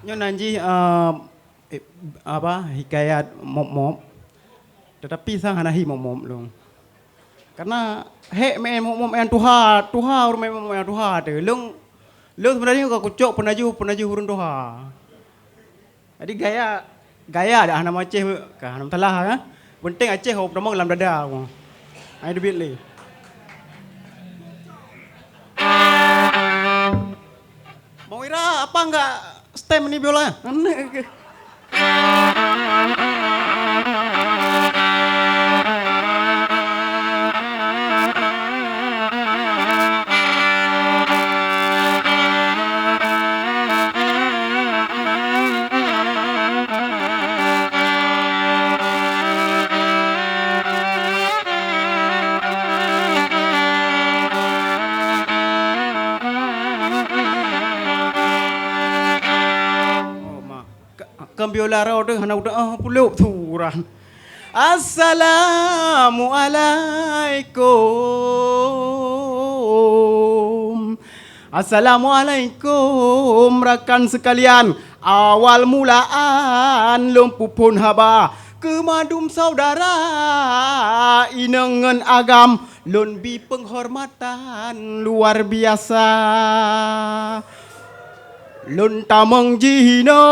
Nyo nanji apa hikayat mop-mop. Tetapi sang hanahi mop-mop long. Karena main mop-mop yang tuha rumah mop yang tuha tu. Long sebenarnya kau kucuk penaju hurun tuha. Jadi gaya dah nama Aceh kah nama telah kan. Penting Aceh kau pernah dalam dada aku. Ai debit le. Mau Ira apa enggak stem ni biola? Biola rau tu hana udah puluk turan. Assalamualaikum. Assalamualaikum rakan sekalian. Awal mulaan lumpuh pun haba. Kemadum saudara inengen agam lonbi penghormatan luar biasa. Lun tameng jino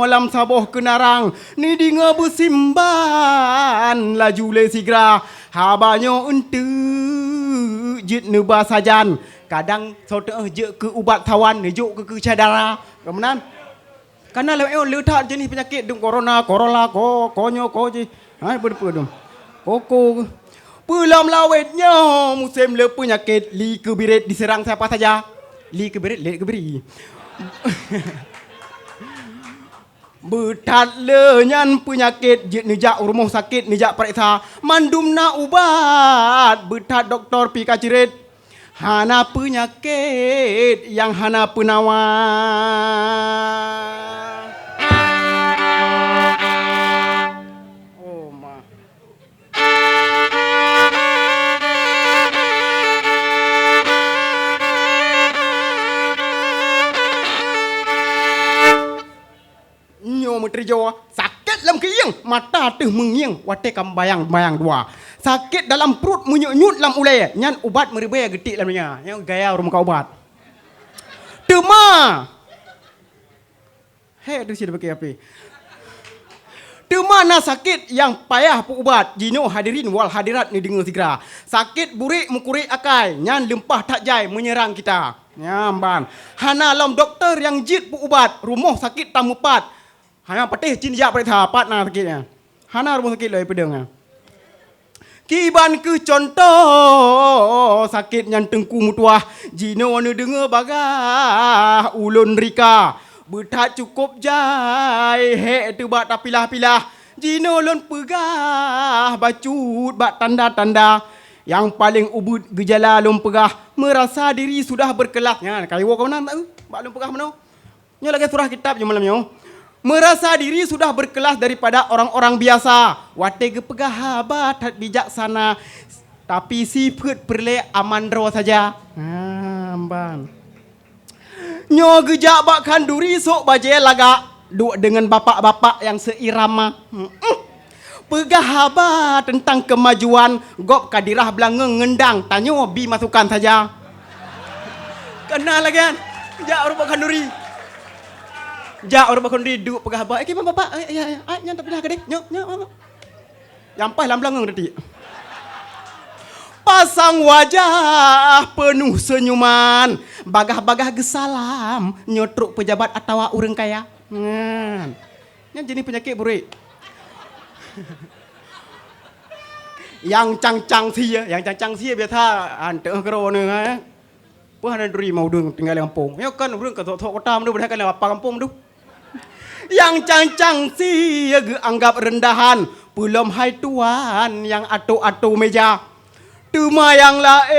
lam saboh kenarang ni dinga besimban laju le sigra habanyo ente jit nuba sajan kadang sote je ke ubat tawan juk ke cadara kemenan karena le tak jenis penyakit dum corona konyo je hai ber koko pelam lawetnya musim le penyakit li kebirit diserang siapa saja. Li keberit, le keberi. Betat lenyan penyakit jit nejak rumah sakit nejak periksa mandum na ubat betat doktor pi kacirit hana penyakit yang hana penawar. Oh ma. Menteri Jawa sakit dalam keyang mata teh mengiang wate kam bayang dua sakit dalam perut menyut-nyut dalam ulai nyan ubat meribaya getik dalamnya yang gaya rumah kau ubat tema tu sih pakai apa tema na sakit yang payah pu ubat jino hadirin wal hadirat ni dengar segera sakit burik mukuri akai nyan lempah tak jai menyerang kita nyamban hana lam doktor yang jit pu ubat rumah sakit tamupat hana patih cin jak periksa pat na sakitnya. Hana rumah sakit lai pedang. Kiban ke contoh sakit yang tengku mutuah jino anu dengar bagah ulun rika betat cukup jai hek tu bat pilah-pilah jino ulun pegah bacut bat tanda-tanda yang paling ubud gejala lum pegah merasa diri sudah berkelas nya kai wo kau nan bak lum pegah mano nya lagi surah kitab je malamnya merasa diri sudah berkelas daripada orang-orang biasa. Wate gepegah habat bijaksana. Tapi sifat perle amandro saja. Amban. Nyo gejak bak kanduri sok baje laga. Duk dengan bapak-bapak yang seirama. Pegah habat tentang kemajuan. Gop kadirah belangeng ngendang. Tanyo bi masukkan saja. Kenal lagi kan? Jak rupa kanduri. Jak orang bakon duduk pegah abah. Bapak. Ya. Nyam tak pindah ke dek. Nyok. Yampai lam-langeng tadi. Pasang wajah penuh senyuman. Bagah-bagah gesalam. Nyotruk pejabat atau urang kaya. Yang jenis penyakit burik. Yang cang-cang sia biasa ante kero ni ha. Pun ada duri mau dung tinggal di kampung. Ya kan urang ke kota mu berdak lewat kampung tu. Yang cang-cang si anggap rendahan belum hai tuan yang atu-atu meja Tuma yang lain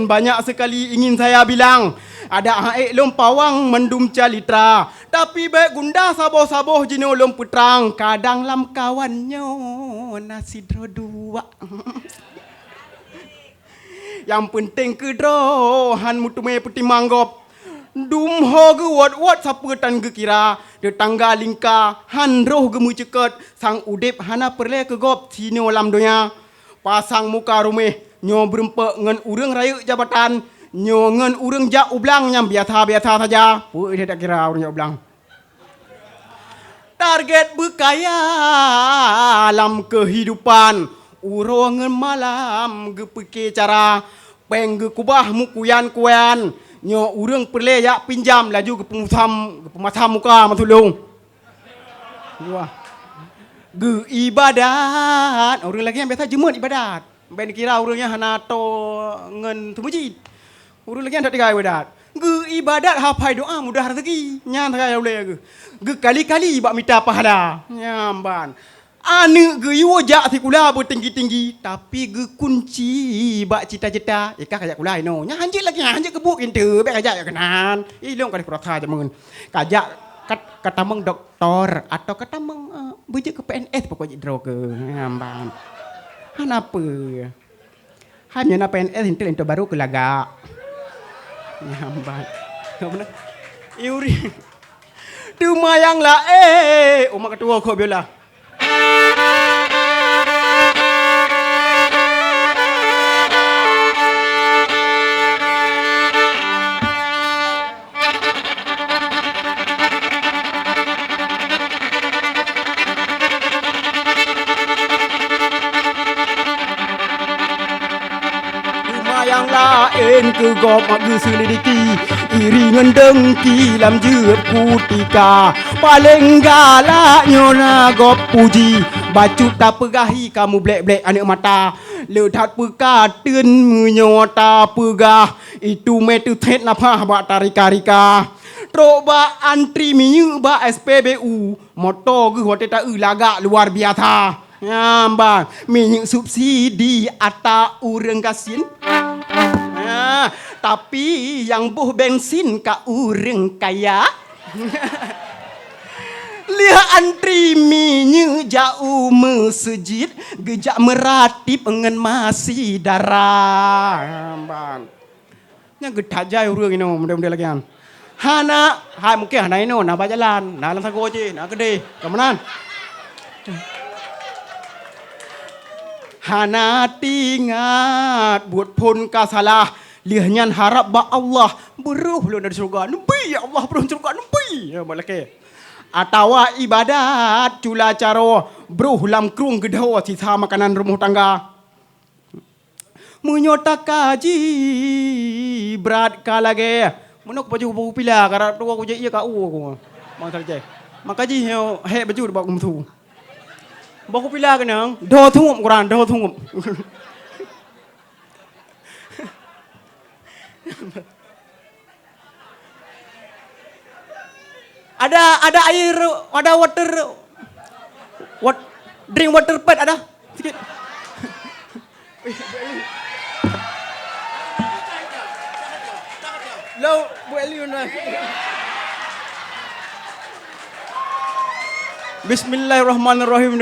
banyak sekali ingin saya bilang ada haik lom pawang mendum calitra tapi baik gunda saboh-saboh jino lom putrang kadang lam kawannya nasi dua Yang penting ke han mutume peti manggop. Dum ho ge wat sapa tan ge kira. De tangga lingka han roh ge mu ceket. Sang udip hana perle ke gop sino lam donya. Pasang muka rumeh nyo berempe ngen urang raya jabatan. Nyo ngen urang jak ublang nyam biasa saja. Puih dia tak kira urang jak ublang. Target berkaya dalam kehidupan. Urongan malam ge peke cara. Peng ge kubah mukuyan kuyan. Nyo urang perle yak pinjam laju ke pemasam muka matulung. Wah. Ge ibadat. Orang lagi yang biasa jemut ibadat. Ben kira orangnya hana to ngen tu masjid. Orang lagi yang tak tiga ibadat. Ge ibadat hapai doa mudah rezeki. Nyan tak boleh ge. Ge kali-kali bak minta pahala. Nyamban. Ane ge yo jak sikula bertinggi-tinggi tapi ge kunci bak cita-cita. Ika kajak kulai no. Nya hanjit lagi hanjit ke buk inte be kajak ya kenan. Ilong kali protha je mun. Kajak kata meng doktor atau kata meng bujik ke PNS pokoknya dro ke. Nyamban. Kenapa? Hanya na PNS inte baru ke laga. Nyamban. Benar. Iuri. Tumayang lah umat ketua kau biola. Tumayang lain ke gop mak ge selidiki. Iringan dengki lam jeup kutika. Paling galak nyona gop puji. Bacut tak pegahi kamu blek-blek anak mata. Ledat peka tun menyota pegah. Itu metu tet napa bak tarika-rika. Troba antri minyu ba SPBU. Motor ge hote tak lagak luar biasa. Nyambang minyak subsidi ata urang kasin. Tapi yang buh bensin ka urang kaya. Lihat antri minyak jauh masjid. Gejak meratip ngen masih darah. Nyambang. Yang gedak jai urang ini mudah-mudahan lagi kan. Hana, hai mungkin hana ini nak berjalan, nak langsung goje, nak gede, kemanan. Hana tingat buat pun kasalah. Lihanyan harap ba Allah beruh lu dari surga. Nabi Allah beruh surga nabi. Ya malake. Atawa ibadat cula caro beruh lam krung gedawa sisa makanan rumah tangga. Menyota kaji berat kalage. Menuk baju buku pila karena tu aku jadi ka aku. Mang saja. Makaji he baju ba kumtu. Buku pila kenang do thungum Quran do thungum. Ada air, ada drink water pad ada sikit. Lo Bu Eli mana? Bismillahirrahmanirrahim.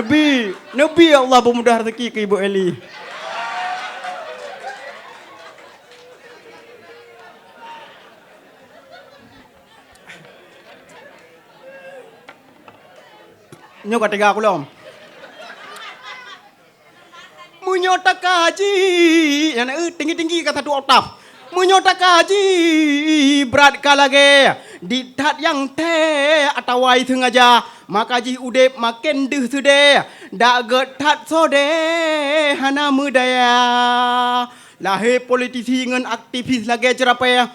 Nabi Allah pemudah rezeki ke Ibu Eli. Nyo ketiga aku lom. Munyota kaji, yang tinggi-tinggi kata dua oktav. Munyota kaji berat kalage di tat yang te atawai sengaja makaji udep makin deh sude dak getat sode hana mudaya lahir politisi ngan aktivis lagi cerapaya.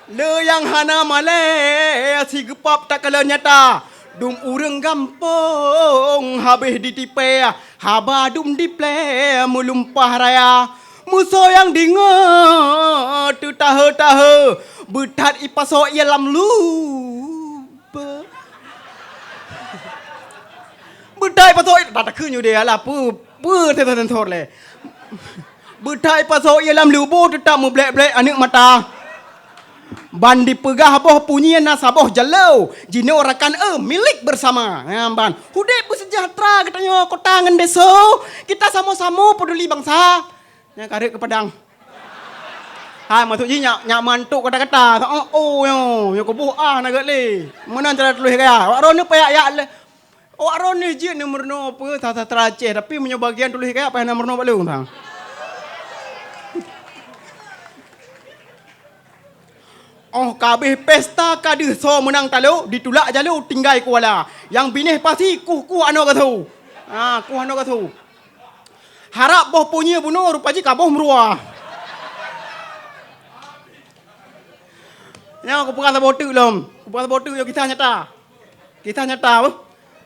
Le yang hana male si gepap tak kala nyata. Dum urang gampong habis ditipe. Haba dum diple mulumpah raya. Muso yang dinga tu tahe-tahe. Betat ipaso ialam lupa. Betai paso tak kunyu dia lah pu tetan-tetan le. Betai paso ialam lubo tetap mu blek-blek anak mata. Ban dipegah boh punyian nasaboh jalau. Jino rakan milik bersama. Ban. Hudip bersejahtera katanya kota ngan deso. Kita sama-sama peduli bangsa. Nya karek ke Padang. Hai maksud ji nyak mantuk kata-kata. Yo ko buh nagat le. Mana cara tulis kaya. Wak ron ni payak yak le. Wak ron ni je ni merno apa tata teraceh tapi punya bagian tulis kaya apa yang merno balik tang. Kabeh pesta kadeh so menang talu ditulak jalu tinggal kuala. Yang binih pasti kuh ano katu. Kuh ano katu. Harap boh punya bunuh rupaji kaboh meruah. Ya aku bukan sabotu lom. Bukan sabotu yo kita nyata. Kita nyata.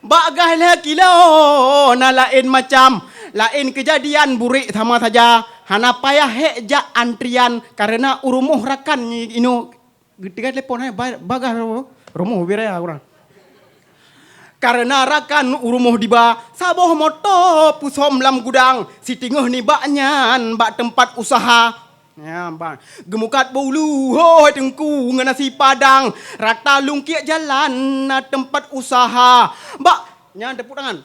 Bagai lah kilo na lain macam. Lain kejadian burik sama saja. Hana payah hekja antrian karena urumuh rakan ni ino tiga telepon hai bagas romoh biraya orang. Karena rakan urumuh diba saboh moto pusom lam gudang si tinguh ni baknyan bak tempat usaha. Ya bang, gemukat bulu hoi tengku ngana nasi padang rata lungkiak jalan na tempat usaha. Bak nyan tepuk tangan.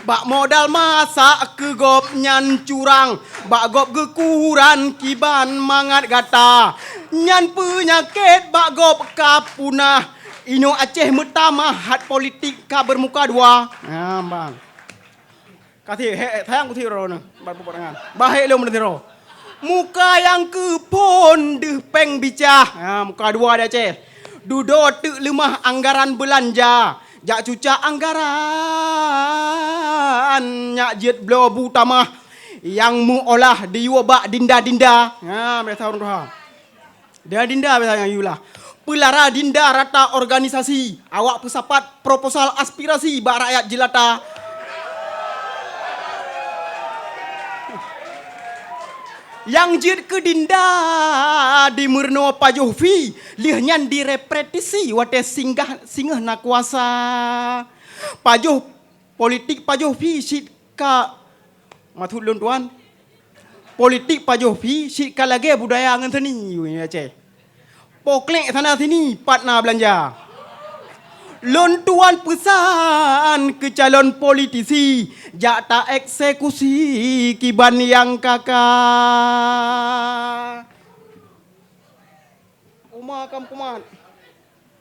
Bak modal masak ke gop nyan curang. Bak gop kekuran kiban mangat gata. Nyan penyakit bak gop kapunah. Ino Aceh metama hat politik ka bermuka dua. Ya bang. Kasih tayang kuthi ro na. Bak pupuk tangan. Bahek lo meneh ro. Muka yang kepon deh peng bicah. Ya muka dua dia Aceh. Duduk tek lemah anggaran belanja. Jak cucak anggaran nyak jet blo bu tamah yang mu olah diubak dinda-dinda. Ha biasa orang tuha. Dia dinda biasa yang yulah. Pelara dinda rata organisasi. Awak pesapat proposal aspirasi bak rakyat jelata. Yang jet ke dinda di murno pajuh fi lihnyan direpetisi wate singgah nak kuasa pajuh politik pajuh fi sit ka mathul lun tuan politik pajuh fi sit ka lage budaya ngan seni ya Aceh poklek sana sini patna belanja. Lon tuan pesan ke calon politisi jak tak eksekusi kiban yang kakak. Umar kam kumat.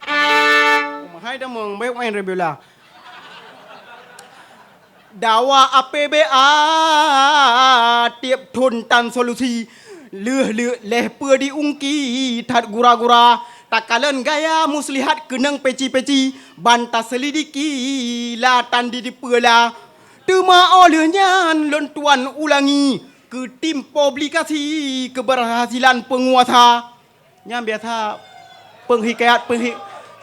Umar hai dah meng baik main rebela. Dawa APBA tiap thun tan solusi leh leh pur diungki that gura-gura. Takalan gaya muslihat kenang peci-peci bantah selidiki latan di pela tema olehnya lon tuan ulangi ke tim publikasi keberhasilan penguasa nya biasa penghikayat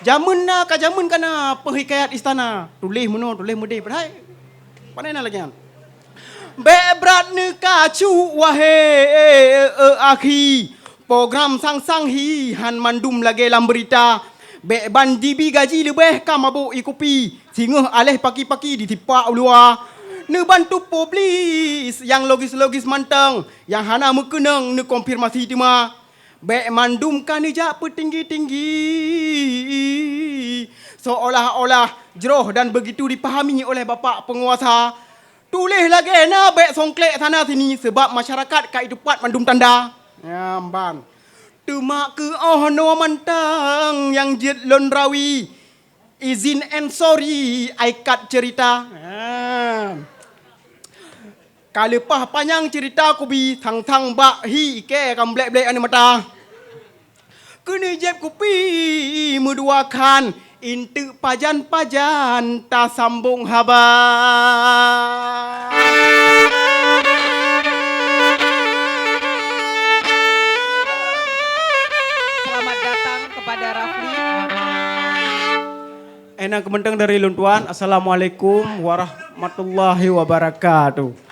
jamun na ka jamun kana penghikayat istana tulis mudi padai panai lagi kan bebrat ne kacu wahe akhi program sang-sang hi han mandum lagi dalam berita. Bek ban dibi gaji lebih kam mabuk ikupi. Singuh alih paki-paki ditipak ulua. Ne bantu publis yang logis-logis mantang. Yang hana mekenang ne konfirmasi tema. Bek mandum kan ijak petinggi-tinggi. Seolah-olah jeroh dan begitu dipahami oleh bapa penguasa. Tulis lagi na bek songklek sana sini sebab masyarakat kehidupan mandum tanda. Ya ban. Tumak ke no mantang yang jet lon rawi. Izin and sorry I cut cerita. Kalepah panjang cerita kubi thang bak hi ke kam blek-blek ane mata. Kene jeb kupi meduakan intu pajan-pajan ta sambung haba. Enak kementeng dari luntuan. Assalamualaikum warahmatullahi wabarakatuh.